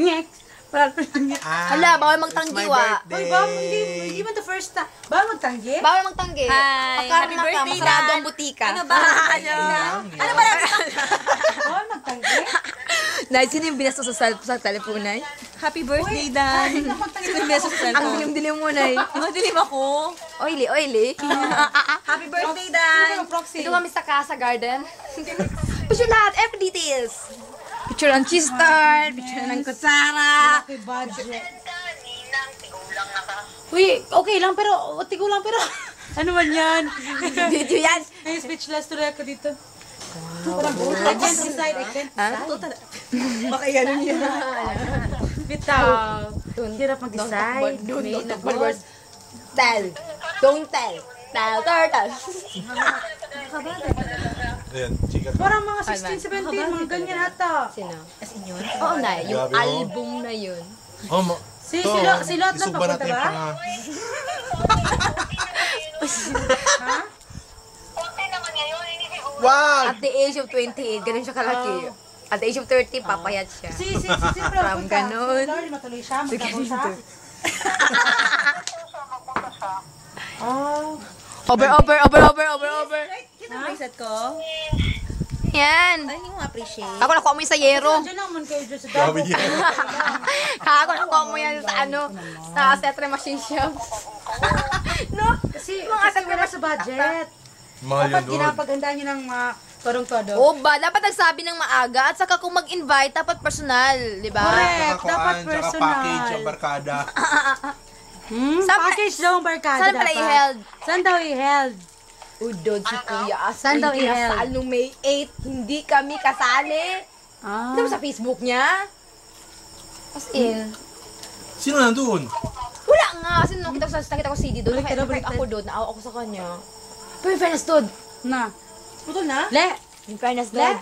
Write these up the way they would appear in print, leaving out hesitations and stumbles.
Next. Hala, bawal magtanggiwa. Uy, hindi man to first time. Bawal magtanggi? Bawal magtanggi. Hi, happy birthday, masarado Dan. ang butika. Ano ba? Ano ba natin? Bawal magtanggi? Nay, sino yung binasto sa telephone, Nay? Happy birthday, Dan. Sino yung beso sa Ang cellphone? dilim-dilim mo, Nay. Madilim ako. Oily, oily. Happy birthday, Dan. Proxy. Ito kami sa Casa Garden. Picture lahat, every details. Picture ng cheese tart, picture ng kutsara. Okay, budget. Uy, okay lang pero, tigo lang pero, ano man yan? Video yan. Ay, speechless tuloy ako dito. I can't decide, I can't decide. Baka yan niya. Bitaw. Hirap mag-decide. Tell. Don't tell. Tell, turtle. Ayan, chika ka. Parang mga 16, 17, mga ganyan ata. Sino? As in yun. Oo, Nay. Yung Grabe, oh. album na yun. Oh, Si Lot na isuba papunta natin ba? pa nga. Ha? Wag! At the age of 28, ganun siya kalaki. At the age of 30, papayat siya. Si From ganun. Si Lord, matuloy siya, magtabaw siya. Oh. Over. Kita ang bracelet ko. Yan. Ay, hindi mo appreciate. Ako nakuha mo yung sa yero. Diyan naman kayo dyan sa Grabe dabo. yan. Ako nakuha mo yan sa sa Setre Machine Shop. No? Kasi Mga wala sa budget. Mahal Dapat yan doon. ginapagandaan nyo ng mga torong-todo. O ba, dapat nagsabi ng maaga at saka kung mag-invite, dapat personal, di ba? Correct. Tsaka Dapat kuan, tsaka personal. package ang barkada. Saan- Package daw ang barkada. Saan pala dapat. i-held? Saan daw i-held? Udod si Kuya. Saan daw Hindi i-held? kasal nung May 8, hindi kami kasali. Ah. Ito mo sa Facebook niya? As in. Sino nandun? Wala nga. Kasi nung nakita ko CD doon, Baliktad, nakita baliktad. ako doon, naawa ako sa kanya. Pero in fairness doon. Na. Putol na? Le. In fairness doon.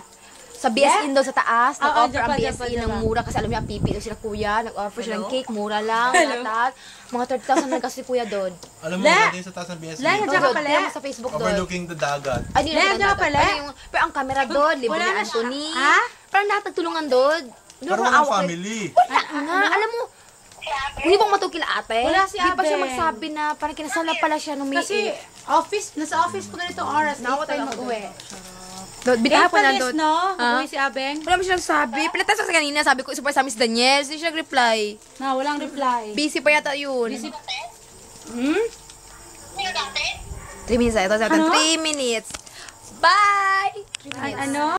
Sa BS In doon sa taas, Oo, nag-offer ang Japan, BS Japan, In ng Japan. mura kasi alam niya, pipi daw sila kuya, nag-offer siya ng Hello? cake, mura lang, lahat. Mga 30,000 lang kasi kuya doon. Alam mo, Le! natin sa taas ng BSB. Le, Diyan ka Doon, pala. tingnan mo sa Facebook doon. Overlooking the dagat. Ay, di Le, na diyan ka pala. Pero ang camera doon, libre Wala ni na siya. Anthony. Ha? Parang lahat nagtulungan doon. Pero walang family. Wala nga, alam mo, hindi bang matukil ate? Wala si Di pa siya Abe. magsabi na parang kinasal na pala siya nung May Kasi 8. nasa office pa ganitong oras. Nawa tayo mag-uwi. Doon, bitahan po na Palis, doon. no? Ha? Mag-uwi si Abeng. Wala mo siya nagsabi. Pilitan sa kanina, sabi ko, super sa Miss Daniel. Hindi siya nag-reply. Na, walang reply. Busy pa yata yun. Busy. 3 minutes na ito. Ano? 3 minutes. Bye! 3 minutes. Ano?